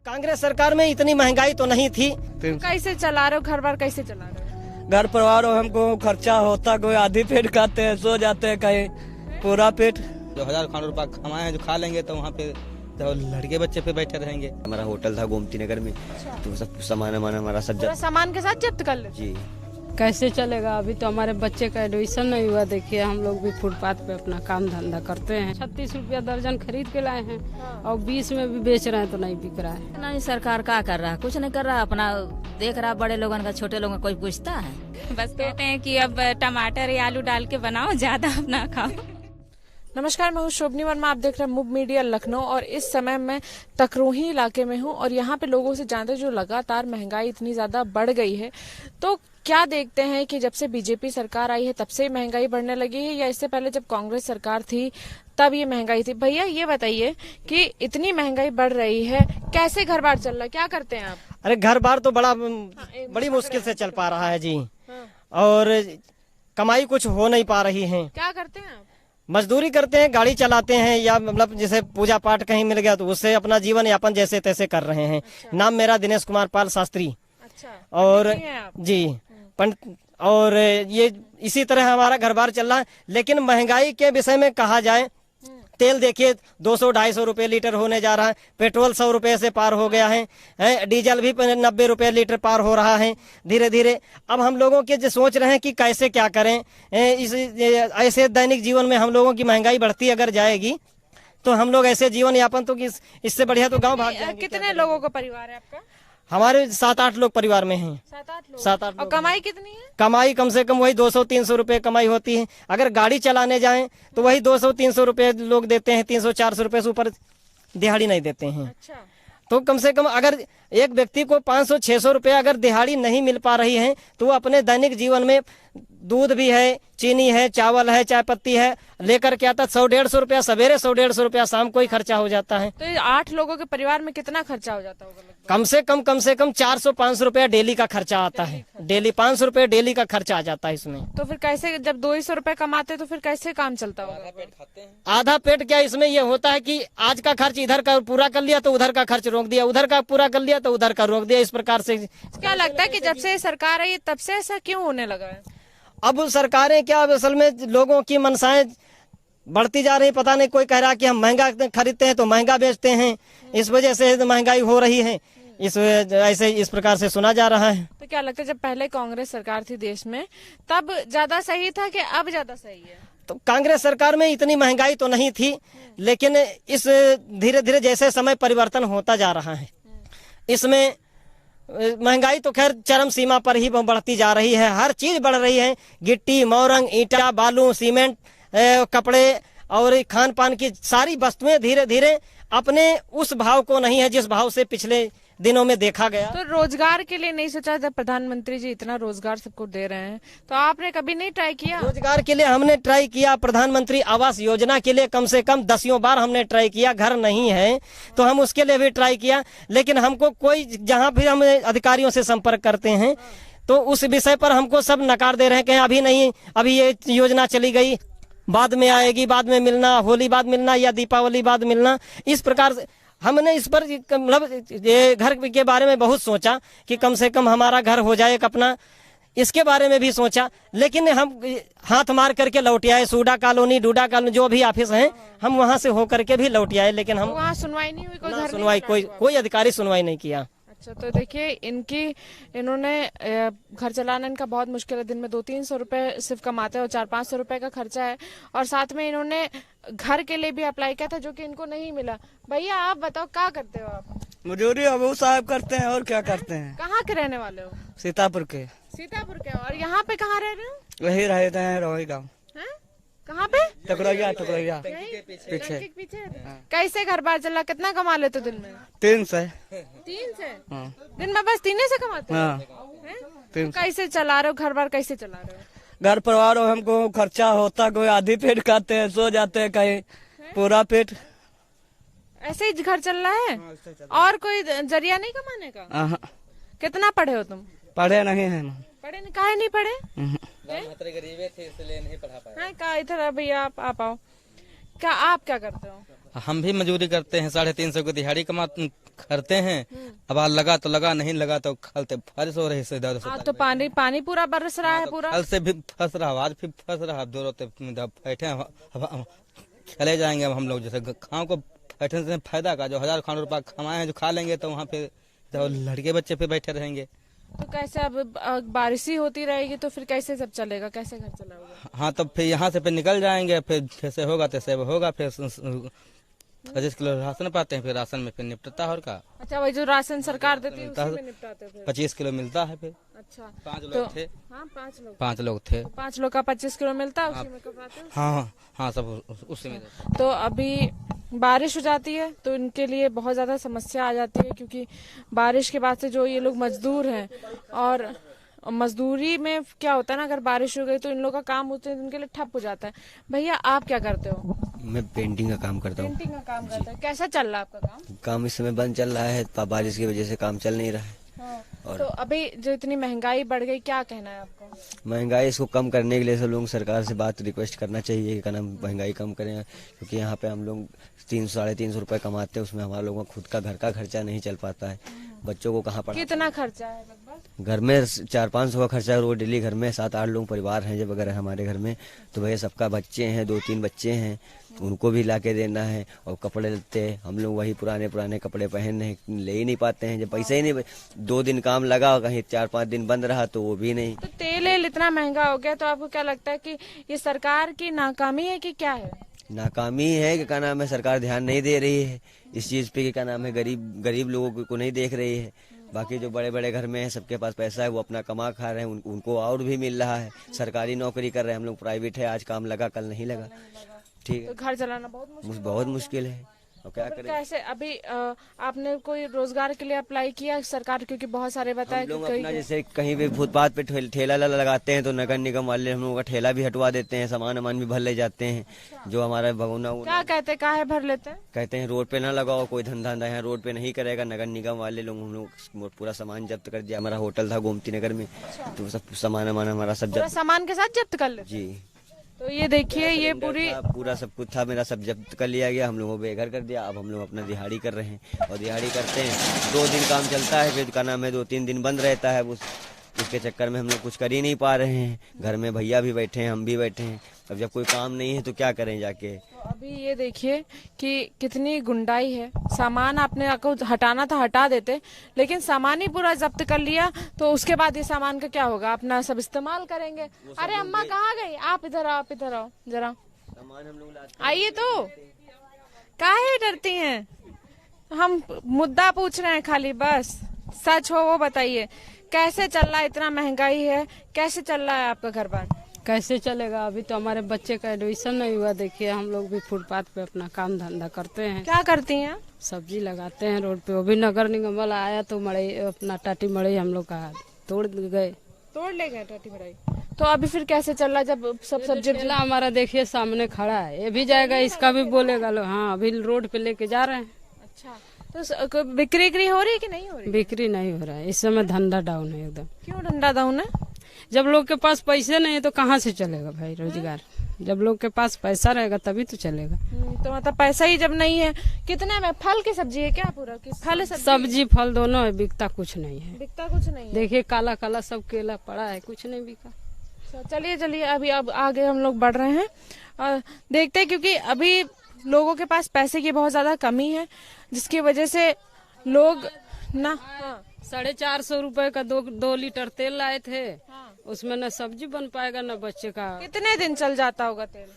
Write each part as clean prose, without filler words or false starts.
कांग्रेस सरकार में इतनी महंगाई तो नहीं थी। कैसे चला रहे हो घर बार, कैसे चला रहे हो? घर परिवार हमको खर्चा होता, कोई आधी पेट खाते हैं, सो जाते हैं, कहीं पूरा पेट। जो 1000 खान रुपया कमाए हैं, जो खा लेंगे तो वहाँ पे तो लड़के बच्चे पे बैठे रहेंगे। हमारा होटल था गोमती नगर में, तो सब सामान हमारा सब पूरा सामान के साथ जब्त कर ले। जी कैसे चलेगा? अभी तो हमारे बच्चे का एडमिशन नहीं हुआ। देखिए हम लोग भी फुटपाथ पे अपना काम धंधा करते हैं। 36 रुपया दर्जन खरीद के लाए हैं और 20 में भी बेच रहे हैं तो नहीं बिक रहा है। नहीं, सरकार क्या कर रहा है? कुछ नहीं कर रहा, अपना देख रहा। बड़े लोगों का, छोटे लोगों का कोई पूछता है? बस कहते हैं कि अब टमाटर या आलू डाल के बनाओ, ज्यादा अपना खाओ। नमस्कार, मैं हूँ शोभनी वर्मा, आप देख रहे हैं मूव मीडिया लखनऊ। और इस समय मैं तकरोही इलाके में हूँ और यहाँ पे लोगों से जानते हैं जो लगातार महंगाई इतनी ज्यादा बढ़ गई है, तो क्या देखते हैं कि जब से बीजेपी सरकार आई है तब से महंगाई बढ़ने लगी है या इससे पहले जब कांग्रेस सरकार थी तब ये महंगाई थी? भैया ये बताइए कि इतनी महंगाई बढ़ रही है, कैसे घर बार चल रहा है, क्या करते हैं आप? अरे घर बार तो बड़ी मुश्किल से चल पा रहा है जी। और कमाई कुछ हो नहीं पा रही है। क्या करते हैं आप? मजदूरी करते हैं, गाड़ी चलाते हैं, या मतलब जैसे पूजा पाठ कहीं मिल गया तो उससे अपना जीवन यापन जैसे तैसे कर रहे हैं। अच्छा। नाम मेरा दिनेश कुमार पाल शास्त्री। अच्छा। और आप? जी पंडित। और ये इसी तरह हमारा घर बार चल रहा है। लेकिन महंगाई के विषय में कहा जाए, तेल देखिए 200-250 रुपए लीटर होने जा रहा है, पेट्रोल 100 रुपए से पार हो गया है, डीजल भी 90 रुपए लीटर पार हो रहा है धीरे धीरे। अब हम लोगों के जो सोच रहे हैं कि कैसे क्या करें, ऐसे दैनिक जीवन में हम लोगों की महंगाई बढ़ती अगर जाएगी तो हम लोग ऐसे जीवन यापन तो इससे बढ़िया तो गाँव भाग जाएंगे। कितने लोगों का परिवार है आपका? हमारे 7-8 लोग परिवार में हैं। 7-8 लोग। 7-8 और कमाई कितनी है? कमाई कम से कम वही 200-300 रुपए कमाई होती है। अगर गाड़ी चलाने जाएं तो वही 200-300 रुपए लोग देते हैं, 300-400 रुपए से ऊपर दिहाड़ी नहीं देते हैं। अच्छा। तो कम से कम अगर एक व्यक्ति को 500-600 रुपए अगर दिहाड़ी नहीं मिल पा रही है तो वो अपने दैनिक जीवन में दूध भी है, चीनी है, चावल है, चाय पत्ती है, लेकर के आता 100-150 रुपया सवेरे, 100-150 रुपया शाम को ही खर्चा हो जाता है। तो 8 लोगों के परिवार में कितना खर्चा हो जाता होगा? कम से कम 400-500 रुपया डेली का खर्चा आता है। डेली 500 रुपये डेली का खर्चा आ जाता है इसमें। तो फिर कैसे, जब 200 रुपए कमाते तो फिर कैसे काम चलता होगा? आधा पेट क्या इसमें ये होता है कि आज का खर्च इधर का पूरा कर लिया तो उधर का खर्च रोक दिया, उधर का पूरा कर लिया तो उधर का रोक दिया, इस प्रकार से। क्या लगता है कि जब से सरकार आई तब से ऐसा क्यों होने लगा है? अब सरकारें क्या, असल में लोगों की मनसाएं बढ़ती जा रही। पता नहीं, कोई कह रहा है कि हम महंगा खरीदते हैं तो महंगा बेचते हैं, इस वजह से महंगाई हो रही है। इस प्रकार से सुना जा रहा है। तो क्या लगता है जब पहले कांग्रेस सरकार थी देश में तब ज्यादा सही था कि अब ज्यादा सही है? तो कांग्रेस सरकार में इतनी महंगाई तो नहीं थी, लेकिन इस धीरे धीरे जैसे समय परिवर्तन होता जा रहा है इसमें महंगाई तो खैर चरम सीमा पर ही बढ़ती जा रही है। हर चीज बढ़ रही है, गिट्टी, मोरंग, ईंटा, बालू, सीमेंट, कपड़े और खान पान की सारी वस्तुएं धीरे धीरे अपने उस भाव को नहीं है जिस भाव से पिछले दिनों में देखा गया। तो रोजगार के लिए नहीं सोचा था? प्रधानमंत्री जी इतना रोजगार सबको दे रहे हैं, तो आपने कभी नहीं ट्राई किया? रोजगार के लिए हमने ट्राई किया। प्रधानमंत्री आवास योजना के लिए कम से कम 10 बार हमने ट्राई किया। घर नहीं है तो हम उसके लिए भी ट्राई किया, लेकिन हमको कोई, जहाँ भी हम अधिकारियों से संपर्क करते हैं तो उस विषय पर हमको सब नकार दे रहे हैं कि अभी नहीं, अभी ये योजना चली गई, बाद में आएगी, बाद में मिलना, होली बाद मिलना या दीपावली बाद मिलना। इस प्रकार से हमने इस पर मतलब ये घर के बारे में बहुत सोचा कि कम से कम हमारा घर हो जाए एक अपना, इसके बारे में भी सोचा। लेकिन हम हाथ मार करके लौट आए। सूडा कॉलोनी, डूडा कॉलोनी, जो भी ऑफिस हैं हम वहां से होकर के भी लौट आए, लेकिन हम वहाँ सुनवाई नहीं हुई? कोई सुनवाई, कोई अधिकारी सुनवाई नहीं किया। अच्छा, तो देखिए इन्होंने घर चलाना इनका बहुत मुश्किल है। दिन में 200-300 रुपए सिर्फ कमाते हैं और 400-500 रुपए का खर्चा है। और साथ में इन्होंने घर के लिए भी अप्लाई किया था जो कि इनको नहीं मिला। भैया आप बताओ क्या करते हो आप? मजदूरी अबू साहब करते हैं और क्या करते हैं। कहाँ के रहने वाले हो? सीतापुर के। सीतापुर के। और यहाँ पे कहाँ रह रहे हो? वही रहते हैं रोही गाँव। कहाँ पे? टकरैया पीछे। कैसे घर बार चला, कितना कमा लेते दिन में? 300। 300? दिन में बस 300 से कमाते हैं? कैसे चला रहे हो घर बार, कैसे चला रहे हो? घर परिवार हमको खर्चा होता, कोई आधी पेट खाते हैं, सो जाते हैं, कहीं पूरा पेट। ऐसे ही घर चल रहा है? और कोई जरिया नहीं कमाने का? कितना पढ़े हो तुम? पढ़े नहीं है। पढ़े नहीं? काहे नहीं पढ़े? गरीबे थे इसलिए नहीं पढ़ा पाए। हाँ, इधर भैया आप आओ। क्या आप क्या करते हो? हम भी मजदूरी करते हैं, 350 की दिहाड़ी करते हैं। अब आज लगा तो लगा, नहीं लगा तो खलते बारिश हो रही है इधर से। आज तो पानी पूरा बरस रहा है पूरा। कल से भी फंस रहा, आज भी फंस रहा। अब दो बैठे हैं, अब चले जाएंगे। अब हम लोग जैसे गाँव को बैठने से फायदा का, जो 1000 खान रुपया कमाए हैं जो खा लेंगे, तो वहाँ पे लड़के बच्चे पे बैठे रहेंगे। तो कैसे अब बारिश ही होती रहेगी तो फिर कैसे सब चलेगा, कैसे घर चलाओगे? हाँ, तो फिर यहाँ से फिर निकल जाएंगे, फिर जैसे होगा तैसे होगा। फिर 25 किलो राशन पाते हैं, फिर राशन में फिर निपटता है और का। अच्छा, वही जो राशन सरकार देती है उसी में निपटाते हैं? 25 किलो मिलता है फिर। अच्छा, 5 लोग थे। हाँ, 5 लोग। 5 लोग थे। 5 लोग का 25 किलो मिलता है, उसी में कमाते हैं। हाँ हाँ, सब उसी में। तो अभी बारिश हो जाती है तो इनके लिए बहुत ज्यादा समस्या आ जाती है, क्योंकि बारिश के बाद से जो ये लोग मजदूर हैं, और मजदूरी में क्या होता है ना, अगर बारिश हो गई तो इन लोगों का काम उतने दिन के लिए ठप हो जाता है। भैया आप क्या करते हो? मैं पेंटिंग का काम करता हूँ। पेंटिंग का काम करते हैं। कैसा चल रहा है आपका काम? काम इस समय बंद चल रहा है, बारिश की वजह से काम चल नहीं रहा है। हाँ। तो अभी जो इतनी महंगाई बढ़ गई, क्या कहना है आपको? महंगाई इसको कम करने के लिए सब लोग सरकार से बात रिक्वेस्ट करना चाहिए कि महंगाई कम करें, क्योंकि यहाँ पे हम लोग 300-350 रुपए कमाते हैं, उसमें हमारा लोगों का खुद का घर का खर्चा नहीं चल पाता है। बच्चों को कहाँ पढ़ा? कितना खर्चा है लगभग? घर में 400-500 का खर्चा है रोज डेली। घर में 7-8 लोग परिवार हैं जब अगर हमारे घर में, तो भैया सबका बच्चे हैं, 2-3 बच्चे हैं, उनको भी ला के देना है। और कपड़े लेते हैं हम लोग, वही पुराने कपड़े पहनने ले ही नहीं पाते हैं, जब पैसे ही नहीं। 2 दिन काम लगा, कहीं 4-5 दिन बंद रहा तो वो भी नहीं। तो तेल इतना महंगा हो गया, तो आपको क्या लगता है कि ये सरकार की नाकामी है कि क्या है? नाकामी है कि क्या नाम है, सरकार ध्यान नहीं दे रही है इस चीज पे कि क्या नाम है, गरीब लोगों को नहीं देख रही है। बाकी जो बड़े बड़े घर में है, सबके पास पैसा है, वो अपना कमा खा रहे हैं, उनको और भी मिल रहा है। सरकारी नौकरी कर रहे हैं, हम लोग प्राइवेट है, आज काम लगा कल नहीं लगा। ठीक है, तो घर चलाना बहुत मुश्किल है। और क्या करें? कैसे अभी आपने कोई रोजगार के लिए अप्लाई किया सरकार, क्योंकि बहुत सारे बताए हम लोग अपना जैसे कहीं भी फुटपाथ पे ठेला लगाते हैं, तो नगर निगम वाले हम लोगों का ठेला भी हटवा देते हैं, सामान भी भर ले जाते हैं। जो हमारा भगोना क्या कहते हैं, काहे भर लेते हैं? कहते हैं रोड पे ना लगाओ, कोई धंधा यहाँ रोड पे नहीं करेगा। नगर निगम वाले लोग हम लोग पूरा सामान जब्त कर दिया। हमारा होटल था गोमती नगर में, तो सब सामान हमारा सब जब्त, सामान के साथ जब्त कर ले जी। तो ये देखिए, ये पूरा सब कुछ था मेरा, सब जब्त कर लिया गया। हम लोगों को बेघर कर दिया। अब हम लोग अपना दिहाड़ी कर रहे हैं, और दिहाड़ी करते हैं 2 दिन काम चलता है, फिर का नाम है 2-3 दिन बंद रहता है। उसके चक्कर में हम लोग कुछ कर ही नहीं पा रहे हैं। घर में भैया भी बैठे हैं, हम भी बैठे हैं। अब जब कोई काम नहीं है तो क्या करें जाके? तो अभी ये देखिए कि कितनी गुंडाई है। सामान आपने आपको हटाना था हटा देते, लेकिन सामान ही पूरा जब्त कर लिया, तो उसके बाद ये सामान का क्या होगा? अपना सब इस्तेमाल करेंगे। अरे अम्मा कहाँ गई? आप इधर आओ जरा, सामान हम लोग आइए। तो काहे डरती हैं? हम मुद्दा पूछ रहे हैं खाली, बस सच हो वो बताइए। कैसे चल रहा है? इतना महंगाई है, कैसे चल रहा है आपका घर बार? कैसे चलेगा? अभी तो हमारे बच्चे का एडमिशन नहीं हुआ। देखिए, हम लोग भी फुटपाथ पे अपना काम धंधा करते हैं। क्या करती हैं? सब्जी लगाते हैं रोड पे। वो भी नगर निगम वाला आया तो मड़ई, अपना टाटी मड़ई हम लोग का तोड़ ले गए टाटी मड़ई। तो अभी फिर कैसे चल रहा है जब सब सब्जी? हमारा देखिए सामने खड़ा है, ये भी जाएगा, इसका भी बोलेगा लो। हाँ, अभी रोड पे लेके जा रहे हैं। अच्छा, तो बिक्री हो रही है कि नहीं हो रही? बिक्री नहीं हो रहा है इस समय, धंधा डाउन है एकदम। क्यों धंधा डाउन है? जब लोग के पास पैसे नहीं है तो कहाँ से चलेगा भाई रोजगार? जब लोग के पास पैसा रहेगा तभी तो चलेगा। तो मतलब पैसा ही जब नहीं है। कितने में फल की सब्जी है क्या? पूरा फल सब्जी फल दोनों है, बिकता कुछ नहीं है। बिकता कुछ नहीं है। देखिए काला काला सब केला पड़ा है, कुछ नहीं बिका। चलिए अभी अब आगे हम लोग बढ़ रहे हैं और देखते हैं, क्योंकि अभी लोगों के पास पैसे की बहुत ज्यादा कमी है, जिसकी वजह से लोग ना 450 रुपए का 2 लीटर तेल लाए थे। उसमें न सब्जी बन पाएगा न बच्चे का। कितने दिन चल जाता होगा तेल?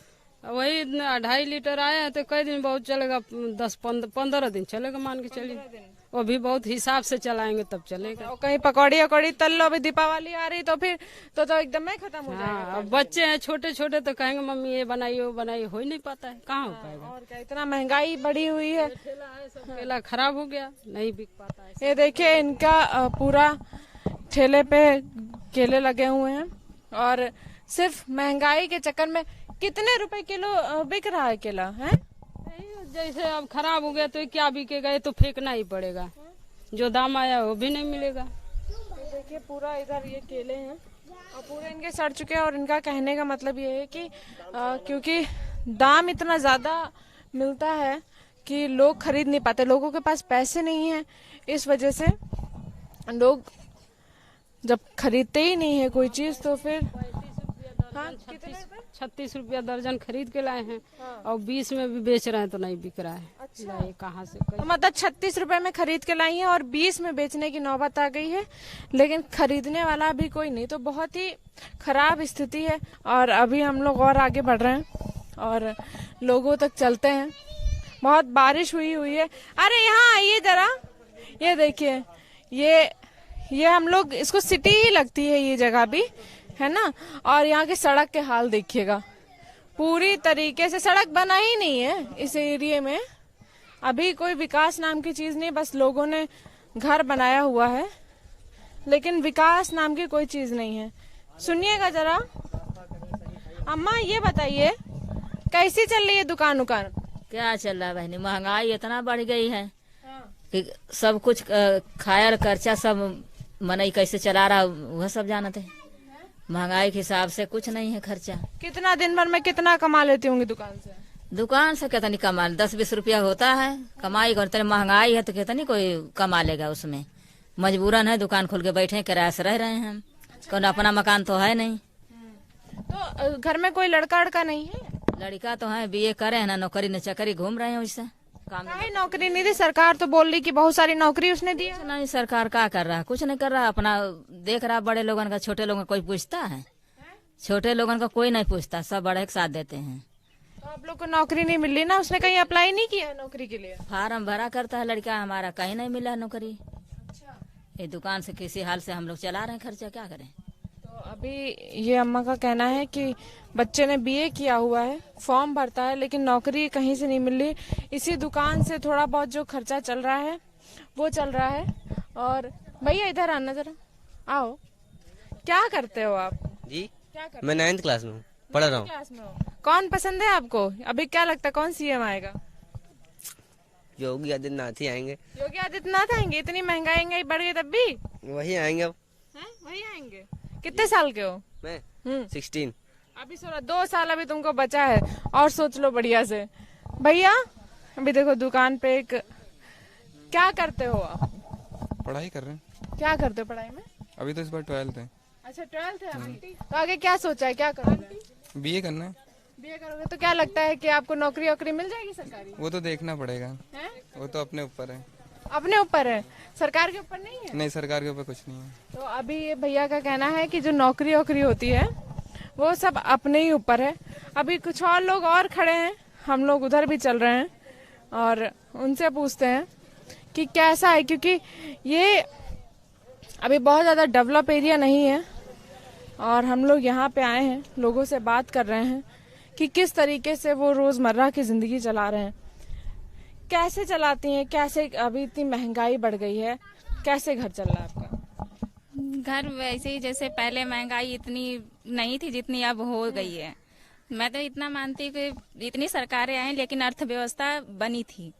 वही 2.5 लीटर आया है तो कई दिन बहुत चलेगा, 10-15 दिन चलेगा मान के चलिए। वो भी बहुत हिसाब से चलाएंगे तब चलेगा। और कहीं पकौड़ी तल लो, अभी दीपावली आ रही तो फिर तो एकदम ही खत्म हो जाएगा। अब बच्चे हैं छोटे छोटे तो कहेंगे मम्मी ये बनाइए वो बनाइए, हो ही नहीं पाता है, कहाँ हो पाएगा। और क्या, इतना महंगाई बढ़ी हुई है। ठेला है, सब केला खराब हो गया, नहीं बिक पाता है। ये देखिए, इनका पूरा ठेले पे केले लगे हुए हैं, और सिर्फ महंगाई के चक्कर में कितने रुपए किलो बिक रहा है केला है? जैसे अब खराब हो गया तो क्या बिकेगा? ये तो फेंकना ही पड़ेगा, जो दाम आया वो भी नहीं मिलेगा। तो देखिए पूरा इधर ये केले हैं और पूरे इनके सड़ चुके हैं, और इनका कहने का मतलब ये है कि क्योंकि दाम इतना ज्यादा मिलता है कि लोग खरीद नहीं पाते, लोगों के पास पैसे नहीं है। इस वजह से लोग जब खरीदते ही नहीं है कोई चीज तो फिर 36 रुपया दर्जन खरीद के लाए हैं और 20 में भी बेच रहे हैं तो नहीं बिक रहा है। अच्छा, कहाँ से तो मतलब 36 रुपए में खरीद के लाई है और 20 में बेचने की नौबत आ गई है, लेकिन खरीदने वाला भी कोई नहीं। तो बहुत ही खराब स्थिति है। और अभी हम लोग और आगे बढ़ रहे हैं और लोगों तक चलते हैं। बहुत बारिश हुई है। अरे यहाँ आइए जरा, ये देखिए, ये हम लोग, इसको सिटी ही लगती है ये जगह भी, है ना। और यहाँ के सड़क के हाल देखिएगा, पूरी तरीके से सड़क बना ही नहीं है इस एरिया में। अभी कोई विकास नाम की चीज नहीं, बस लोगों ने घर बनाया हुआ है, लेकिन विकास नाम की कोई चीज नहीं है। सुनिएगा जरा, अम्मा ये बताइए कैसी चल रही है दुकान उकान? क्या चल रहा है बहनी, महंगाई इतना बढ़ गई है कि सब कुछ खाया खर्चा सब मनई कैसे चला रहा वह सब जानते हैं। महंगाई के हिसाब से कुछ नहीं है खर्चा। कितना दिन भर में कितना कमा लेती होंगी दुकान से? दुकान से कितनी कमा, 10-20 रुपया होता है कमाई। करते महंगाई है तो कितनी कोई कमा लेगा उसमें। मजबूरन है, दुकान खोल के बैठे, किराए से रह रहे हैं हम। कौन अपना मकान तो है नहीं। तो घर में कोई लड़का अड़का नहीं है? लड़का तो है, बीए करे है ना, नौकरी न चाकरी घूम रहे हैं उससे। काहे नौकरी नहीं दी? सरकार तो बोल रही कि बहुत सारी नौकरी उसने दी है। नहीं, सरकार क्या कर रहा है? कुछ नहीं कर रहा, अपना देख रहा। बड़े लोगन का छोटे लोगों का कोई पूछता है? छोटे लोगन का कोई नहीं पूछता, सब बड़े के साथ देते हैं। तो आप लोग को नौकरी नहीं मिल रही ना? उसने कहीं अप्लाई नहीं किया नौकरी के लिए? फार्म भरा करता है लड़का हमारा, कहीं नहीं मिला है नौकरी। ये दुकान से किसी हाल से हम लोग चला रहे हैं, खर्चा क्या करें। तो अभी ये अम्मा का कहना है कि बच्चे ने बीए किया हुआ है, फॉर्म भरता है, लेकिन नौकरी कहीं से नहीं मिल रही। इसी दुकान से थोड़ा बहुत जो खर्चा चल रहा है वो चल रहा है। और भैया इधर आना जरा, आओ। क्या करते हो आप जी? क्या करते मैं 9th क्लास में हूँ, पढ़ रहा हूँ। क्लास में हो? कौन पसंद है आपको? अभी क्या लगता है कौन सीएम आएगा? योगी आदित्यनाथ ही आएंगे। योगी आदित्यनाथ आएंगे? इतनी महंगाई बढ़ गई तब भी वही आएंगे अब। वही आएंगे? कितने साल के हो? मैं 16। अभी 2 साल अभी तुमको बचा है, और सोच लो बढ़िया से। भैया अभी देखो दुकान पे एक, क्या करते हो आप? पढ़ाई कर रहे हैं। क्या करते हो पढ़ाई में? अभी तो इस बार 12th है। अच्छा 12th है अभी। तो आगे क्या सोचा है, क्या करोगे? बीए करना है। बीए करोगे तो क्या लगता है कि आपको नौकरी वोकरी मिल जाएगी सरकारी? वो तो देखना पड़ेगा है? वो तो अपने ऊपर है। अपने ऊपर है, सरकार के ऊपर नहीं है? नहीं, सरकार के ऊपर कुछ नहीं है। तो अभी ये भैया का कहना है कि जो नौकरी वोकरी होती है वो सब अपने ही ऊपर है। अभी कुछ और लोग और खड़े हैं, हम लोग उधर भी चल रहे हैं और उनसे पूछते हैं कि कैसा है, क्योंकि ये अभी बहुत ज़्यादा डेवलप एरिया नहीं है। और हम लोग यहाँ पे आए हैं, लोगों से बात कर रहे हैं कि किस तरीके से वो रोज़मर्रा की ज़िंदगी चला रहे हैं, कैसे चलाती हैं, कैसे अभी इतनी महंगाई बढ़ गई है, कैसे घर चल रहा है आपका? घर वैसे ही जैसे पहले महंगाई इतनी नहीं थी जितनी अब हो गई है। मैं तो इतना मानती हूँ कि इतनी सरकारें आई लेकिन अर्थव्यवस्था बनी थी,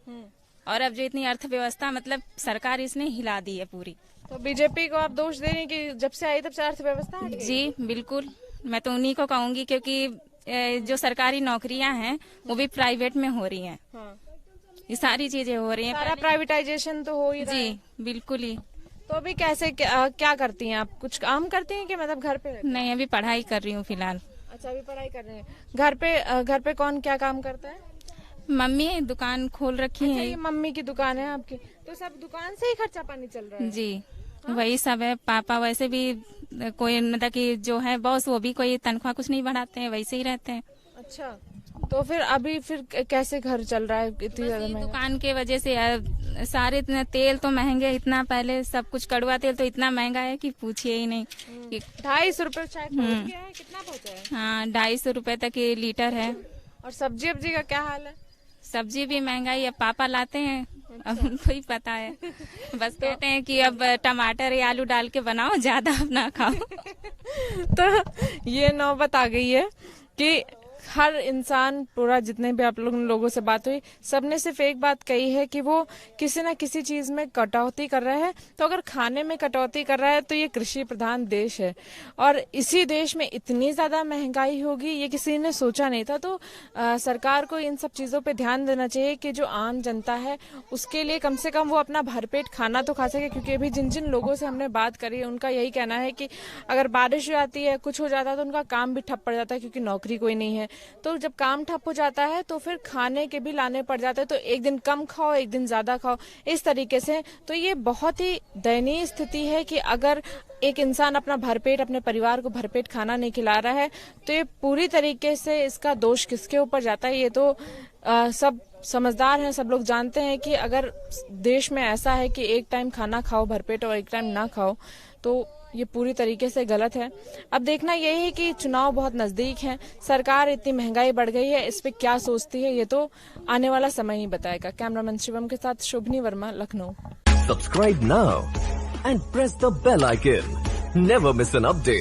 और अब जो इतनी अर्थव्यवस्था मतलब सरकार इसने हिला दी है पूरी। तो बीजेपी को आप दोष दे रही हैं कि जब से आई तब से अर्थव्यवस्था हट गई? जी बिल्कुल, मैं तो उन्हीं को कहूंगी, क्योंकि जो सरकारी नौकरियां हैं वो भी प्राइवेट में हो रही हैं। ये सारी चीजें हो रही हैं, सारा प्राइवेटाइजेशन तो हो ही रहा है। जी बिल्कुल ही। तो अभी कैसे क्या करती हैं आप? कुछ काम करती हैं कि मतलब घर पे? नहीं, अभी पढ़ाई कर रही हूँ फिलहाल। अच्छा अभी पढ़ाई कर रहे हैं। घर पे कौन क्या काम करता है? मम्मी दुकान खोल रखी है। ये मम्मी की दुकान है आपकी, तो सब दुकान से ही खर्चा पानी चल रहा है? जी वही सब है। पापा वैसे भी कोई मतलब कि जो है बॉस, वो भी कोई तनख्वाह कुछ नहीं बढ़ाते हैं, वैसे ही रहते हैं। अच्छा, तो फिर अभी कैसे घर चल रहा है इतनी ज्यादा? दुकान के वजह से सारे तेल तो महंगे, इतना पहले सब कुछ कड़वा तेल तो इतना महंगा है कि पूछिए ही नहीं। 250 रुपए शायद पहुंच गया है, कितना पहुंचा है? हाँ 250 रुपए तक ये लीटर है। और सब्जी वब्जी का क्या हाल है? सब्जी भी महंगाई है, पापा लाते हैं। अब उनको ही पता है, बस कहते हैं कि अब टमाटर या आलू डाल के बनाओ, ज्यादा अब ना खाओ। तो ये नौबत आ गई है कि हर इंसान पूरा जितने भी आप लोगों से बात हुई, सबने सिर्फ एक बात कही है कि वो किसी ना किसी चीज में कटौती कर रहा है। तो अगर खाने में कटौती कर रहा है तो ये कृषि प्रधान देश है और इसी देश में इतनी ज्यादा महंगाई होगी ये किसी ने सोचा नहीं था। तो सरकार को इन सब चीजों पे ध्यान देना चाहिए कि जो आम जनता है उसके लिए कम से कम वो अपना भरपेट खाना तो खा सके। क्योंकि अभी जिन जिन लोगों से हमने बात करी उनका यही कहना है कि अगर बारिश हो जाती है, कुछ हो जाता है तो उनका काम भी ठप पड़ जाता है, क्योंकि नौकरी कोई नहीं है। तो जब काम ठप हो जाता है तो फिर खाने के भी लाने पड़ जाते हैं, तो एक दिन कम खाओ एक दिन ज्यादा खाओ, इस तरीके से। तो ये बहुत ही दयनीय स्थिति है कि अगर एक इंसान अपना भरपेट, अपने परिवार को भरपेट खाना नहीं खिला रहा है तो ये पूरी तरीके से इसका दोष किसके ऊपर जाता है। ये तो सब समझदार हैं, सब लोग जानते हैं कि अगर देश में ऐसा है कि एक टाइम खाना खाओ भरपेट और एक टाइम ना खाओ तो ये पूरी तरीके से गलत है। अब देखना यही है कि चुनाव बहुत नजदीक हैं, सरकार इतनी महंगाई बढ़ गई है, इस पे क्या सोचती है ये तो आने वाला समय ही बताएगा। कैमरामैन शिवम के साथ शोभनी Verma, Lucknow. Subscribe now and press the bell icon. Never miss an update.